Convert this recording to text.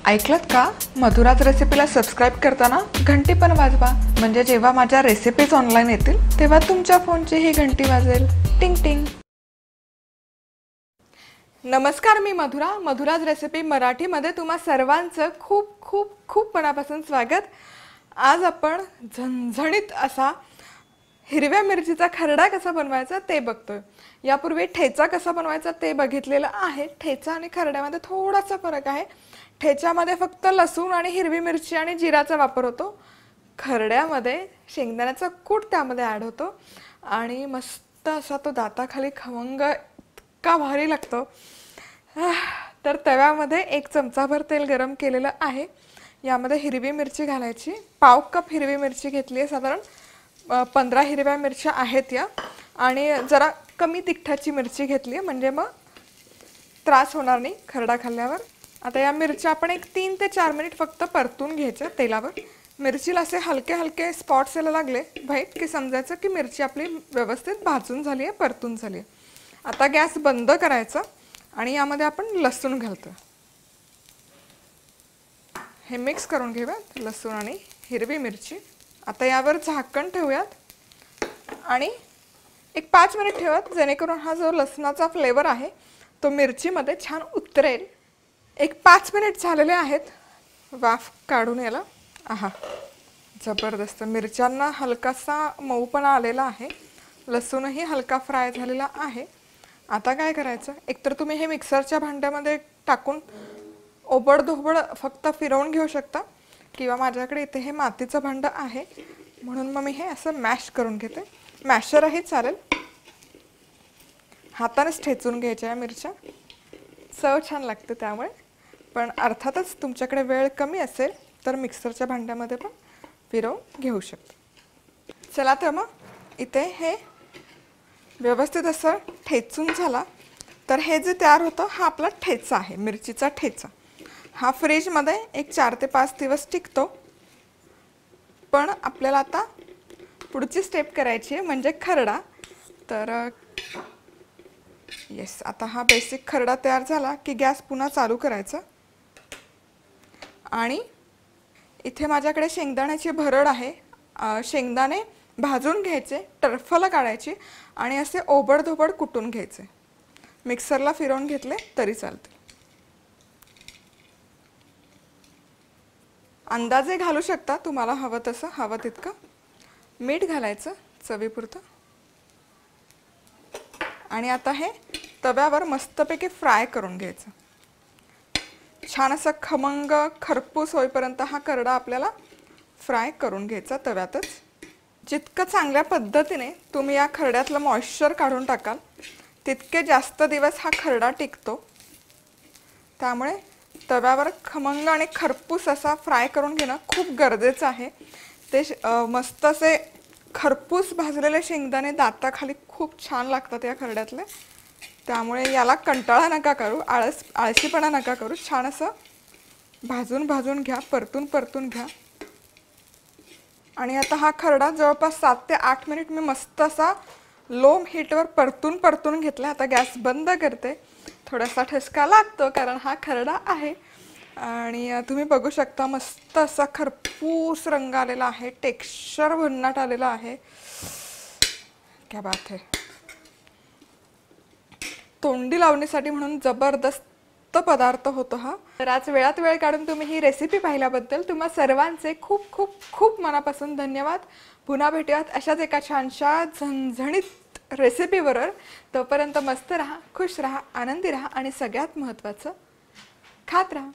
ऐकलत का? मधुराज रेसिपीला सबस्क्राइब करताना घंटी पण वाजवा, म्हणजे जेव्हा माझ्या रेसिपीज ऑनलाइन येतील तेव्हा तुमच्या फोनची ही घंटी वाजेल. टिंग टिंग. नमस्कार, मी मधुराज रेसिपी मराठीमध्ये तुम्हा सर्वांचं खूप खूप खूप मनापासून स्वागत. आज आपण झणझणीत असा हिरव्या मिरचीचा खरडा कसा बनवायचा ते बघतोय. यापूर्वी ठेचा कसा बनवायचा ते बघितलेलं आहे. ठेचा आणि खरड्यामध्ये थोडासा फरक आहे. ठेच्यामध्ये फक्त लसूण आणि हिरवी मिरची आणि जिराचा वापर होतो. खरड्यामध्ये शेंगदाण्याचा कूट त्यामध्ये ॲड होतो आणि मस्त असा तो दाताखाली खमंग इतका भारी लागतो. तर तव्यामध्ये 1 चमचाभर तेल गरम केलेलं आहे. यामध्ये हिरवी मिरची घालायची. पाव कप हिरवी मिरची घेतली आहे. साधारण 15 हिरव्या मिरच्या आहेत या, आणि जरा कमी तिखटाची मिरची घेतली म्हणजे मग त्रास होणार नाही खरडा खाल्ल्यावर. आता या मिरच्या आपण 3 ते 4 मिनिट फक्त परतून घ्यायच्या तेलावर. मिरचीला असे हलके हलके स्पॉट्स यायला लागले व्हाईट की समजायचं की मिरची आपली व्यवस्थित भाजून झाली आहे, परतून झाली आहे. आता गॅस बंद करायचा आणि यामध्ये आपण लसूण घालतो. हे मिक्स करून घेऊयात लसूण आणि हिरवी मिरची. आता यावर झाकण ठेवूयात आणि 5 मिनिट ठेवूयात, जेणेकरून हा जो लसणाचा फ्लेवर आहे तो मिरचीमध्ये छान उतरेल. 5 मिनिट झालेले आहेत. वाफ काढून याला. आहा, जबरदस्त. मिरच्यांना हलकासा मऊपणा आलेला आहे. लसूणही हलका फ्राय झालेला आहे. आता काय करायचं, एकतर तुम्ही हे मिक्सरच्या भांड्यामध्ये टाकून ओबडधोबड फक्त फिरवून घेऊ शकता, किंवा माझ्याकडे इथे हे मातीचं भांडं आहे म्हणून मग मी हे असं मॅश करून घेते. मॅशरही चालेल. हातानेच ठेचून घ्यायच्या या मिरच्या, चव छान लागते त्यामुळे. पण अर्थातच तुमच्याकडे वेळ कमी असेल तर मिक्सरच्या भांड्यामध्ये पण फिरवून घेऊ शकता. चला तर मग इथे हे व्यवस्थित असं ठेचून झाला तर हे जे तयार होतं हा आपला ठेचा आहे, मिरचीचा ठेचा. हा फ्रीजमध्ये 4 ते 5 दिवस टिकतो. पण आपल्याला आता पुढची स्टेप करायची आहे, म्हणजे खरडा. तर येस, आता हा बेसिक खरडा तयार झाला की गॅस पुन्हा चालू करायचा. आणि इथे माझ्याकडे शेंगदाण्याची भरड आहे. शेंगदाणे भाजून घ्यायचे, टरफलं काढायची आणि असे ओबडधोबड कुटून घ्यायचे. मिक्सरला फिरवून घेतले तरी चालते. अंदाजे घालू शकता तुम्हाला हवं तसं, हवं तितकं. मीठ घालायचं चवीपुरतं. आणि आता हे तव्यावर मस्तपैकी फ्राय करून घ्यायचं. छान असं खमंग खरपूस होईपर्यंत हा खरडा आपल्याला फ्राय करून घ्यायचा तव्यातच. जितकं चांगल्या पद्धतीने तुम्ही या खरड्यातलं मॉइश्चर काढून टाकाल तितके जास्त दिवस हा खरडा टिकतो. त्यामुळे तव्यावर खमंग आणि खरपूस असा फ्राय करून घेणं खूप गरजेचं आहे. ते मस्त असे खरपूस भाजलेले शेंगदाणे दाताखाली खूप छान लागतात या खरड्यातले. त्यामुळे याला कंटाळा नका करू, आळशीपणा नका करू. छान असं भाजून भाजून घ्या, परतून घ्या. आणि आता हा खरडा जवळपास 7 ते 8 मिनिट मी मस्त असा लो हीटवर परतून घेतला. आता गॅस बंद करते. थोडासा ठसका लागतो कारण हा खरडा आहे. आणि तुम्ही बघू शकता मस्त असा खरपूस रंग आलेला आहे, टेक्स्चर भन्नाट आलेला आहे. क्या बात है. तोंडी लावणीसाठी म्हणून जबरदस्त पदार्थ होतो हा. तर आज वेळात वेळ काढून तुम्ही ही रेसिपी पाहिल्याबद्दल तुम्हा सर्वांचे खूप खूप खूप मनापासून धन्यवाद. पुन्हा भेटूयात अशाच एका छानशा झणझणीत रेसिपीबरोबर. तोपर्यंत मस्त राहा, खुश राहा, आनंदी राहा आणि सगळ्यात महत्त्वाचं खात राहा.